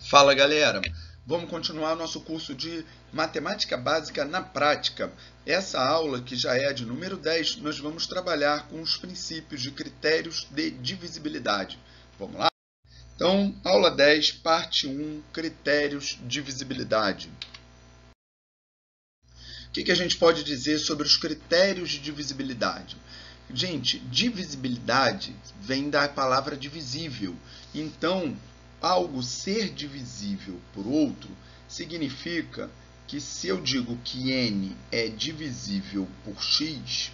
Fala galera, vamos continuar nosso curso de Matemática Básica na Prática. Essa aula, que já é a de número 10, nós vamos trabalhar com os princípios de critérios de divisibilidade. Vamos lá? Então, aula 10, parte 1, critérios de divisibilidade. O que a gente pode dizer sobre os critérios de divisibilidade? Gente, divisibilidade vem da palavra divisível. Então, algo ser divisível por outro significa que se eu digo que n é divisível por x,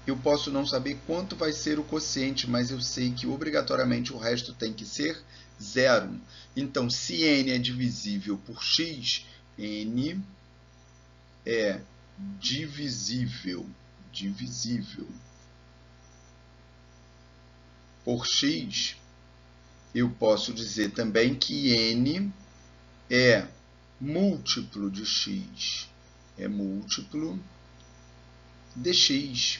eu posso não saber quanto vai ser o quociente, mas eu sei que obrigatoriamente o resto tem que ser zero. Então, se n é divisível por x, n é divisível por x, eu posso dizer também que n é múltiplo de x, é múltiplo de x,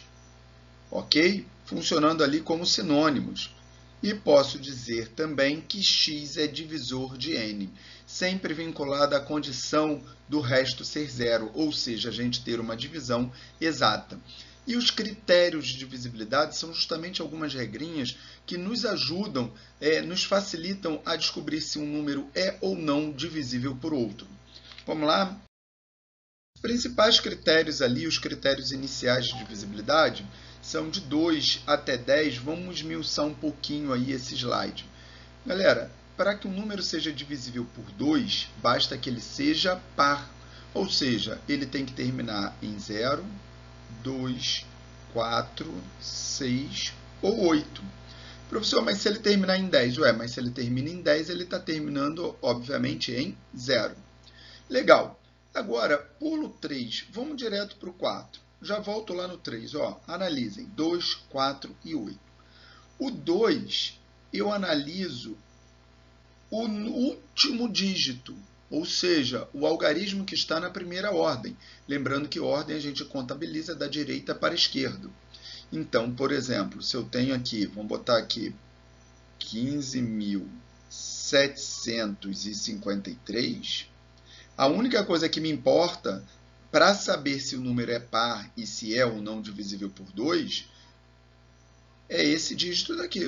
ok? Funcionando ali como sinônimos. E posso dizer também que x é divisor de n, sempre vinculado à condição do resto ser zero, ou seja, a gente ter uma divisão exata. E os critérios de divisibilidade são justamente algumas regrinhas que nos ajudam, nos facilitam a descobrir se um número é ou não divisível por outro. Vamos lá? Os principais critérios ali, os critérios iniciais de divisibilidade, são de 2 até 10. Vamos esmiuçar um pouquinho aí esse slide. Galera, para que um número seja divisível por 2, basta que ele seja par. Ou seja, ele tem que terminar em 0, 2, 4, 6 ou 8. Professor, mas se ele terminar em 10? Mas se ele termina em 10, ele está terminando, obviamente, em 0. Legal. Agora, pulo 3. Vamos direto para o 4. Já volto lá no 3. Analisem. 2, 4 e 8. O 2, eu analiso o último dígito, ou seja, o algarismo que está na primeira ordem. Lembrando que ordem a gente contabiliza da direita para a esquerda. Então, por exemplo, se eu tenho aqui, vamos botar aqui 15.753, a única coisa que me importa para saber se o número é par e se é ou não divisível por 2 é esse dígito daqui.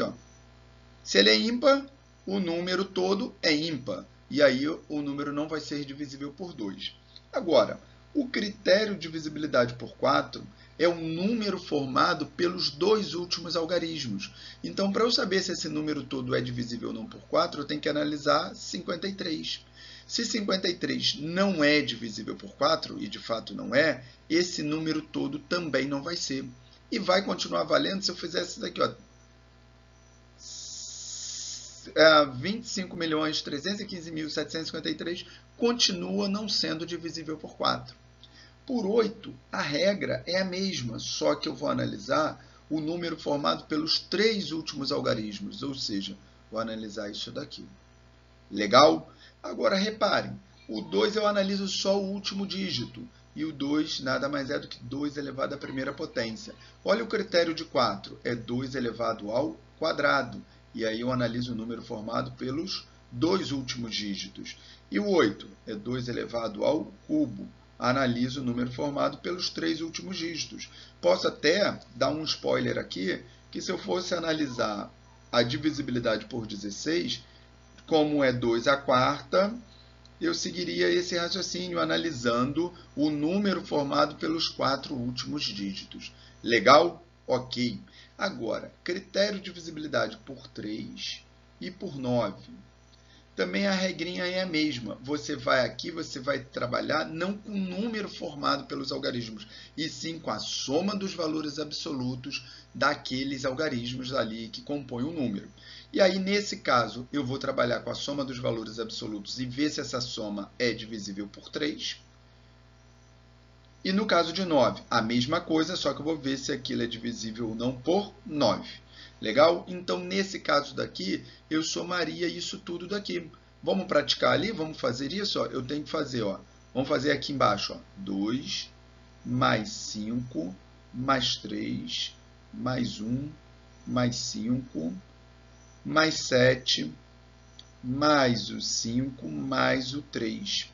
Se ele é ímpar, o número todo é ímpar. E aí o número não vai ser divisível por 2. Agora, o critério de divisibilidade por 4 é um número formado pelos dois últimos algarismos. Então, para eu saber se esse número todo é divisível ou não por 4, eu tenho que analisar 53. Se 53 não é divisível por 4, e de fato não é, esse número todo também não vai ser. E vai continuar valendo se eu fizer isso daqui, 25.315.753 continua não sendo divisível por 4. Por 8, a regra é a mesma, só que eu vou analisar o número formado pelos três últimos algarismos, ou seja, vou analisar isso daqui. Legal? Agora, reparem, o 2 eu analiso só o último dígito, e o 2 nada mais é do que 2 elevado à primeira potência. Olha o critério de 4, é 2 elevado ao quadrado. E aí eu analiso o número formado pelos dois últimos dígitos. E o 8 é 2 elevado ao cubo. Analiso o número formado pelos três últimos dígitos. Posso até dar um spoiler aqui, que se eu fosse analisar a divisibilidade por 16, como é 2 à quarta, eu seguiria esse raciocínio analisando o número formado pelos quatro últimos dígitos. Legal? Ok. Agora, critério de divisibilidade por 3 e por 9. Também a regrinha é a mesma. Você vai aqui, você vai trabalhar não com o número formado pelos algarismos, e sim com a soma dos valores absolutos daqueles algarismos ali que compõem o número. E aí, nesse caso, eu vou trabalhar com a soma dos valores absolutos e ver se essa soma é divisível por 3. E no caso de 9, a mesma coisa, só que eu vou ver se aquilo é divisível ou não por 9. Legal? Então, nesse caso daqui, eu somaria isso tudo daqui. Vamos praticar ali? Vamos fazer isso? Eu tenho que fazer, vamos fazer aqui embaixo, 2 mais 5 mais 3 mais 1 mais 5 mais 7 mais o 5, mais o 3.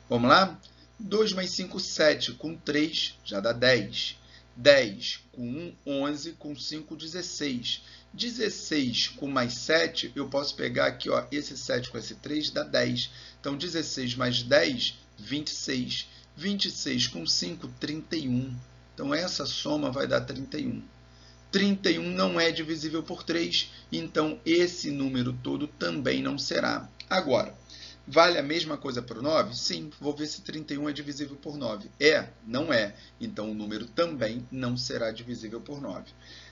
Vamos lá? 2 mais 5, 7. Com 3, já dá 10. 10 com 1, 11. Com 5, 16. 16 com mais 7, eu posso pegar aqui, ó, esse 7 com esse 3, dá 10. Então, 16 mais 10, 26. 26 com 5, 31. Então, essa soma vai dar 31. 31 não é divisível por 3, então esse número todo também não será. Agora, vale a mesma coisa para o 9? Sim, vou ver se 31 é divisível por 9. É? Não é. Então, o número também não será divisível por 9.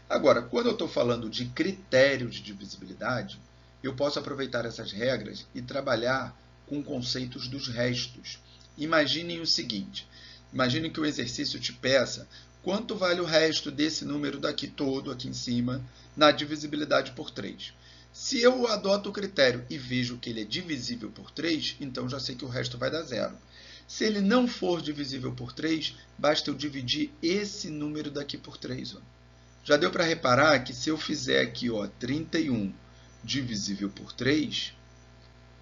Agora, quando eu estou falando de critério de divisibilidade, eu posso aproveitar essas regras e trabalhar com conceitos dos restos. Imaginem o seguinte, imagine que o exercício te peça quanto vale o resto desse número daqui todo, aqui em cima, na divisibilidade por 3. Se eu adoto o critério e vejo que ele é divisível por 3, então já sei que o resto vai dar 0. Se ele não for divisível por 3, basta eu dividir esse número daqui por 3. Ó. Já deu para reparar que se eu fizer aqui, ó, 31 divisível por 3,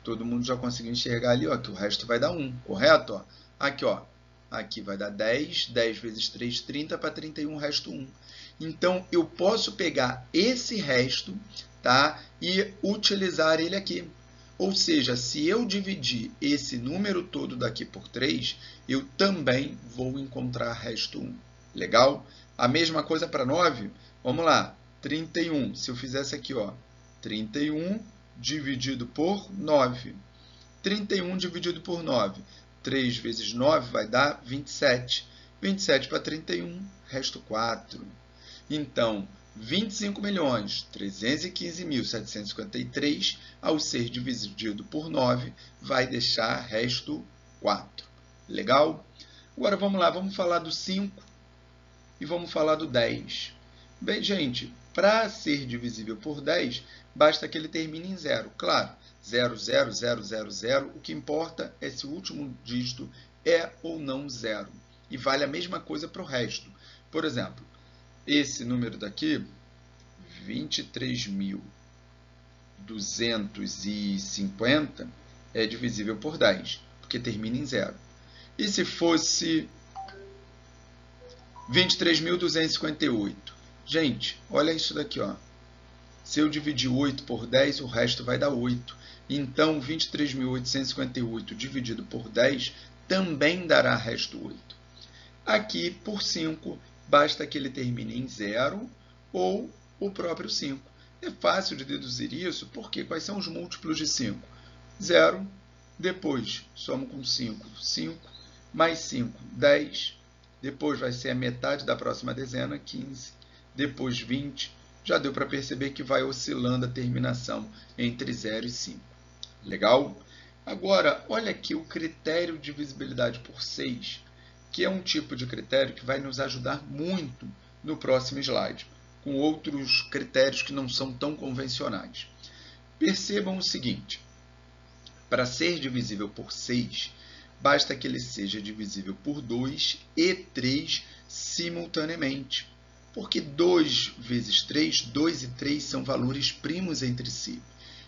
todo mundo já conseguiu enxergar ali, ó, que o resto vai dar 1, correto? Ó? Aqui, ó, aqui vai dar 10, 10 vezes 3, 30, para 31, resto 1. Então, eu posso pegar esse resto, tá, e utilizar ele aqui. Ou seja, se eu dividir esse número todo daqui por 3, eu também vou encontrar resto 1. Legal? A mesma coisa para 9. Vamos lá. 31. Se eu fizesse aqui, ó, 31 dividido por 9. 31 dividido por 9. 3 vezes 9 vai dar 27. 27 para 31, resto 4. Então, 25.315.753, ao ser dividido por 9, vai deixar resto 4. Legal? Agora, vamos lá, vamos falar do 5 e vamos falar do 10. Bem, gente, para ser divisível por 10, basta que ele termine em 0. Claro, 0, 0, 0, 0, 0. O que importa é se o último dígito é ou não 0. E vale a mesma coisa para o resto. Por exemplo, esse número daqui, 23.250, é divisível por 10, porque termina em 0. E se fosse 23.258? Gente, olha isso daqui, ó. Se eu dividir 8 por 10, o resto vai dar 8. Então, 23.858 dividido por 10 também dará resto 8. Aqui, por 5, basta que ele termine em 0 ou o próprio 5. É fácil de deduzir isso, porque quais são os múltiplos de 5? 0, depois somo com 5, 5, mais 5, 10, depois vai ser a metade da próxima dezena, 15, depois 20, já deu para perceber que vai oscilando a terminação entre 0 e 5. Legal? Agora, olha aqui o critério de divisibilidade por 6, que é um tipo de critério que vai nos ajudar muito no próximo slide, com outros critérios que não são tão convencionais. Percebam o seguinte, para ser divisível por 6, basta que ele seja divisível por 2 e 3 simultaneamente, porque 2 vezes 3, 2 e 3 são valores primos entre si,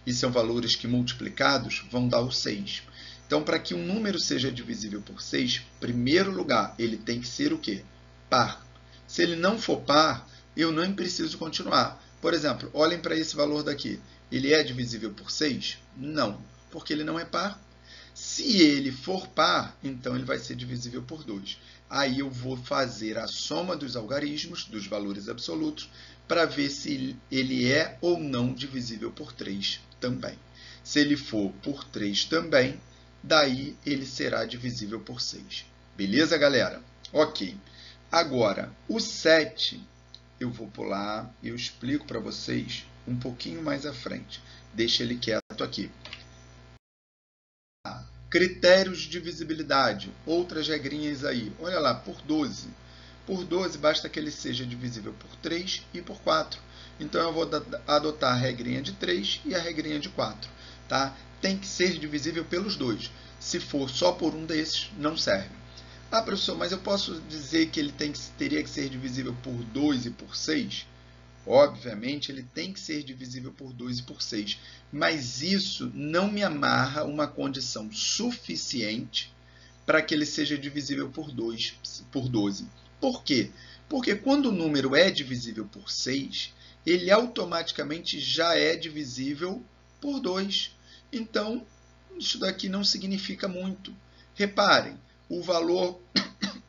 e são valores que multiplicados vão dar o 6. Então, para que um número seja divisível por 6, em primeiro lugar, ele tem que ser o quê? Par. Se ele não for par, eu nem preciso continuar. Por exemplo, olhem para esse valor daqui. Ele é divisível por 6? Não, porque ele não é par. Se ele for par, então ele vai ser divisível por 2. Aí eu vou fazer a soma dos algarismos, dos valores absolutos, para ver se ele é ou não divisível por 3 também. Se ele for por 3 também, daí ele será divisível por 6. Beleza, galera? Ok. Agora, o 7, eu vou pular e eu explico para vocês um pouquinho mais à frente. Deixa ele quieto aqui. Critérios de divisibilidade, outras regrinhas aí. Olha lá, por 12. Por 12, basta que ele seja divisível por 3 e por 4. Então, eu vou adotar a regrinha de 3 e a regrinha de 4. Tá? Tem que ser divisível pelos dois. Se for só por um desses, não serve. Professor, mas eu posso dizer que ele teria que ser divisível por 2 e por 6? Obviamente, ele tem que ser divisível por 2 e por 6, mas isso não me amarra uma condição suficiente para que ele seja divisível por 12. Por quê? Porque quando o número é divisível por 6, ele automaticamente já é divisível por 2. Então, isso daqui não significa muito. Reparem, o valor,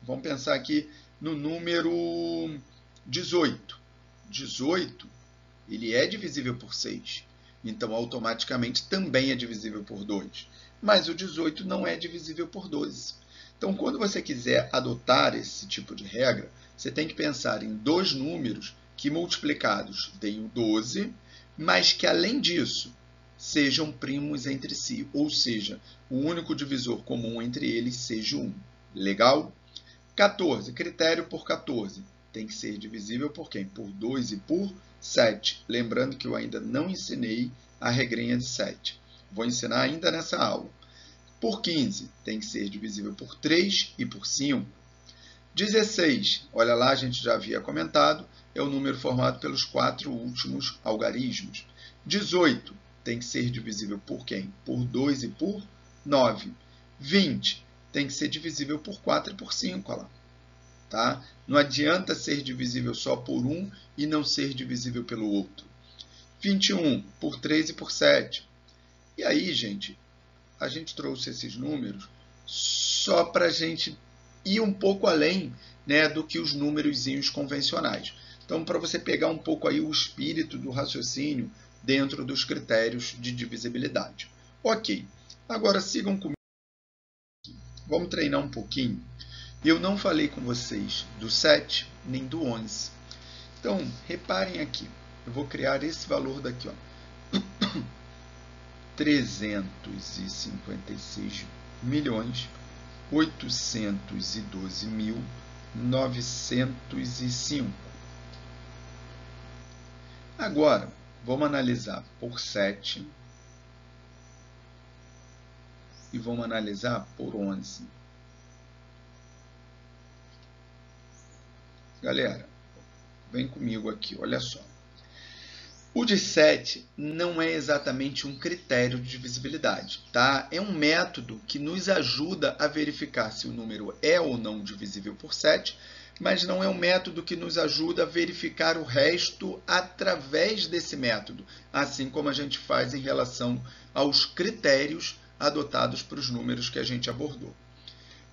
vamos pensar aqui no número 18. 18, ele é divisível por 6. Então, automaticamente, também é divisível por 2. Mas o 18 não é divisível por 12. Então, quando você quiser adotar esse tipo de regra, você tem que pensar em dois números que multiplicados deem o 12, mas que, além disso, sejam primos entre si, ou seja, o único divisor comum entre eles seja 1. Legal? 14, critério por 14. Tem que ser divisível por quem? Por 2 e por 7. Lembrando que eu ainda não ensinei a regrinha de 7. Vou ensinar ainda nessa aula. Por 15, tem que ser divisível por 3 e por 5. 16, olha lá, a gente já havia comentado, é o número formado pelos 4 últimos algarismos. 18, tem que ser divisível por quem? Por 2 e por 9. 20, tem que ser divisível por 4 e por 5, olha lá. Tá? Não adianta ser divisível só por um e não ser divisível pelo outro. 21 por 3 e por 7. E aí, gente, a gente trouxe esses números só para a gente ir um pouco além, né, do que os númerozinhos convencionais. Então, para você pegar um pouco aí o espírito do raciocínio dentro dos critérios de divisibilidade. Ok, agora sigam comigo. Vamos treinar um pouquinho. Eu não falei com vocês do 7 nem do 11. Então, reparem aqui. Eu vou criar esse valor daqui, ó. 356.812.905. Agora, vamos analisar por 7 e vamos analisar por 11. Galera, vem comigo aqui, olha só. O de 7 não é exatamente um critério de divisibilidade, tá? É um método que nos ajuda a verificar se o número é ou não divisível por 7, mas não é um método que nos ajuda a verificar o resto através desse método, assim como a gente faz em relação aos critérios adotados para os números que a gente abordou.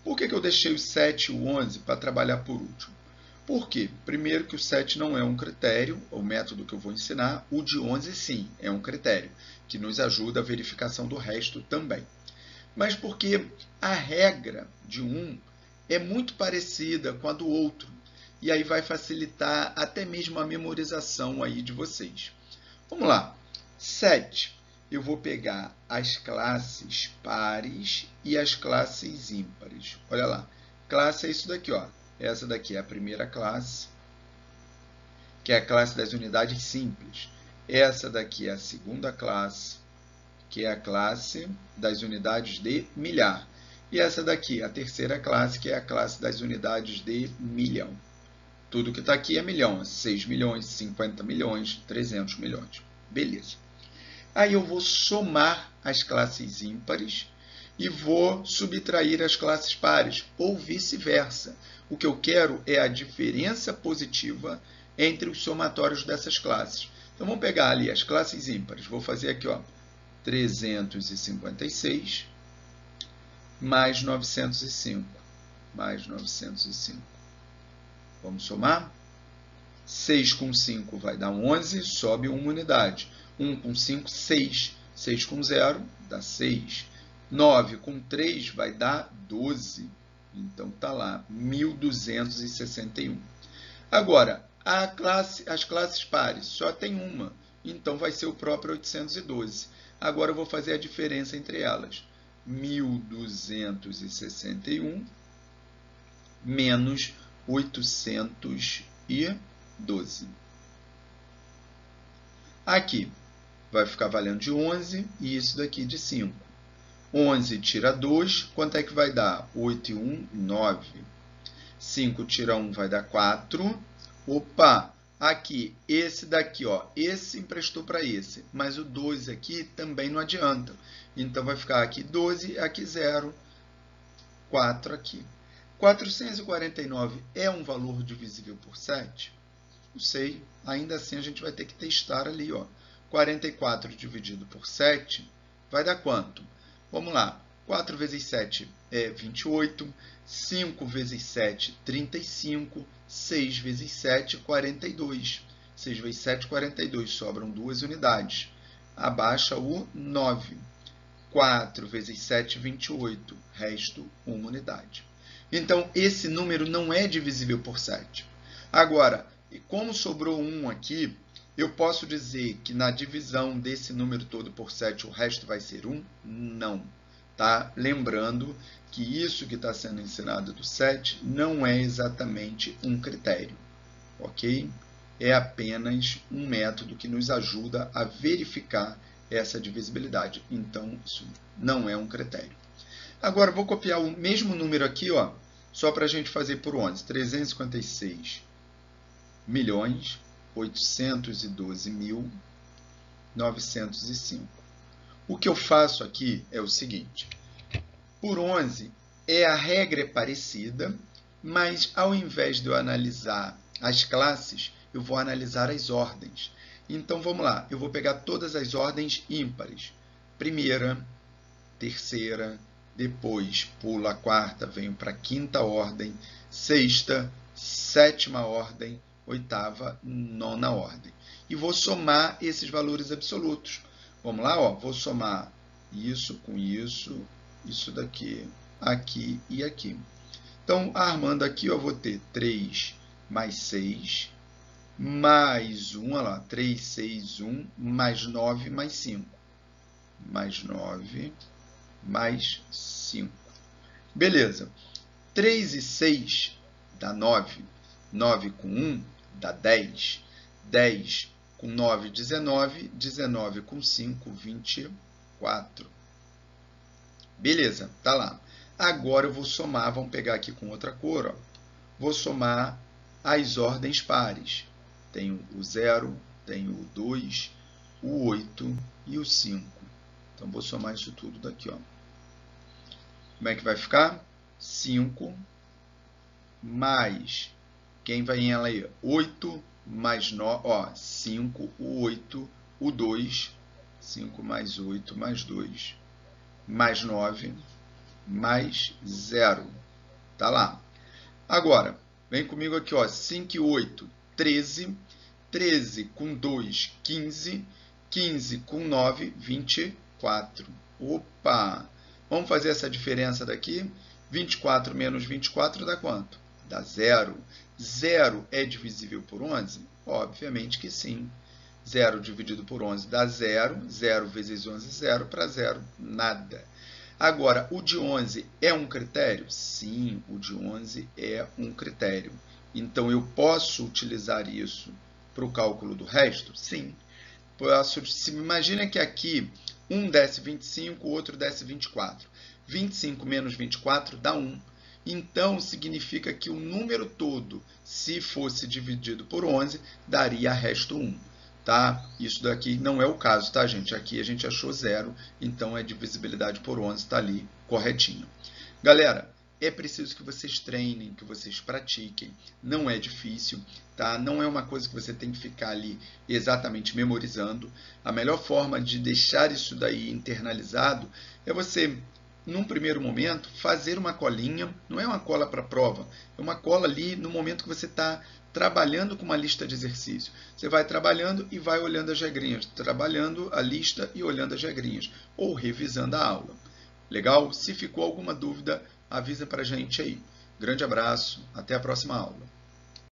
Por que eu deixei o 7 e o 11 para trabalhar por último? Por quê? Primeiro que o 7 não é um critério, o método que eu vou ensinar, o de 11 sim, é um critério, que nos ajuda a verificação do resto também. Mas porque a regra de um é muito parecida com a do outro, e aí vai facilitar até mesmo a memorização aí de vocês. Vamos lá, 7, eu vou pegar as classes pares e as classes ímpares. Olha lá, classe é isso daqui, ó. Essa daqui é a primeira classe, que é a classe das unidades simples. Essa daqui é a segunda classe, que é a classe das unidades de milhar. E essa daqui é a terceira classe, que é a classe das unidades de milhão. Tudo que está aqui é milhão, 6 milhões, 50 milhões, 300 milhões. Beleza. Aí eu vou somar as classes ímpares e vou subtrair as classes pares, ou vice-versa. O que eu quero é a diferença positiva entre os somatórios dessas classes. Então, vamos pegar ali as classes ímpares. Vou fazer aqui, ó, 356 mais 905. Mais 905. Vamos somar? 6 com 5 vai dar 11, sobe uma unidade. 1 com 5, 6. 6 com 0 dá 6. 9 com 3 vai dar 12. Então, está lá, 1.261. Agora, as classes pares só tem uma, então vai ser o próprio 812. Agora, eu vou fazer a diferença entre elas. 1.261 menos 812. Aqui vai ficar valendo de 11 e isso daqui de 5. 11 tira 2, quanto é que vai dar? 8 e 1, 9. 5 tira 1 vai dar 4. Opa, Aqui, esse daqui, ó, esse emprestou para esse, mas o 12 aqui também não adianta. Então, vai ficar aqui 12, aqui 0, 4 aqui. 449 é um valor divisível por 7? Não sei, ainda assim a gente vai ter que testar ali, ó. 44 dividido por 7 vai dar quanto? Vamos lá, 4 vezes 7 é 28, 5 vezes 7, 35, 6 vezes 7, 42. 6 vezes 7, 42, sobram 2 unidades. Abaixa o 9. 4 vezes 7, 28, resto 1 unidade. Então, esse número não é divisível por 7. Agora, como sobrou 1 aqui, eu posso dizer que na divisão desse número todo por 7, o resto vai ser 1? Não. Tá? Lembrando que isso que está sendo ensinado do 7 não é exatamente um critério. Ok? É apenas um método que nos ajuda a verificar essa divisibilidade. Então, isso não é um critério. Agora, vou copiar o mesmo número aqui, ó, só para a gente fazer por 11. 356.812.905. O que eu faço aqui é o seguinte. Por 11, a regra é parecida, mas ao invés de eu analisar as classes, eu vou analisar as ordens. Então, vamos lá. Eu vou pegar todas as ordens ímpares. Primeira, terceira, depois pulo a quarta, venho para a quinta ordem, sexta, sétima ordem, oitava, nona ordem. E vou somar esses valores absolutos. Vamos lá, ó. Vou somar isso com isso, isso daqui, aqui e aqui. Então, armando aqui, eu vou ter 3 mais 6, mais 1, olha lá, 3, 6, 1, mais 9, mais 5. Mais 9, mais 5. Beleza. 3 e 6 dá 9. 9 com 1 dá 10. 10 com 9, 19. 19 com 5, 24. Beleza, tá lá. Agora eu vou somar, vamos pegar aqui com outra cor, ó. Vou somar as ordens pares. Tenho o 0, tenho o 2, o 8 e o 5. Então, vou somar isso tudo daqui, ó. Como é que vai ficar? 5 mais, quem vai em ela aí? 8 mais 9, ó, 5, o 8, o 2, 5 mais 8 mais 2, mais 9, mais 0. Tá lá. Agora, vem comigo aqui, ó, 5 e 8, 13, 13 com 2, 15, 15 com 9, 24. Opa! Vamos fazer essa diferença daqui? 24 menos 24 dá quanto? Dá 0. 0 é divisível por 11? Obviamente que sim. 0 dividido por 11 dá 0. 0 vezes 11, 0. Para 0, nada. Agora, o de 11 é um critério? Sim, o de 11 é um critério. Então, eu posso utilizar isso para o cálculo do resto? Sim. Imagina que aqui um desse 25, o outro desse 24. 25 menos 24 dá 1. Então, significa que o número todo, se fosse dividido por 11, daria resto 1. Tá? Isso daqui não é o caso, tá, gente? Aqui a gente achou 0, então a divisibilidade por 11 está ali corretinho. Galera, é preciso que vocês treinem, que vocês pratiquem. Não é difícil, tá? Não é uma coisa que você tem que ficar ali exatamente memorizando. A melhor forma de deixar isso daí internalizado é você, num primeiro momento, fazer uma colinha. Não é uma cola para prova, é uma cola ali no momento que você está trabalhando com uma lista de exercícios. Você vai trabalhando e vai olhando as regrinhas, trabalhando a lista e olhando as regrinhas, ou revisando a aula. Legal? Se ficou alguma dúvida, avisa para a gente aí. Grande abraço, até a próxima aula.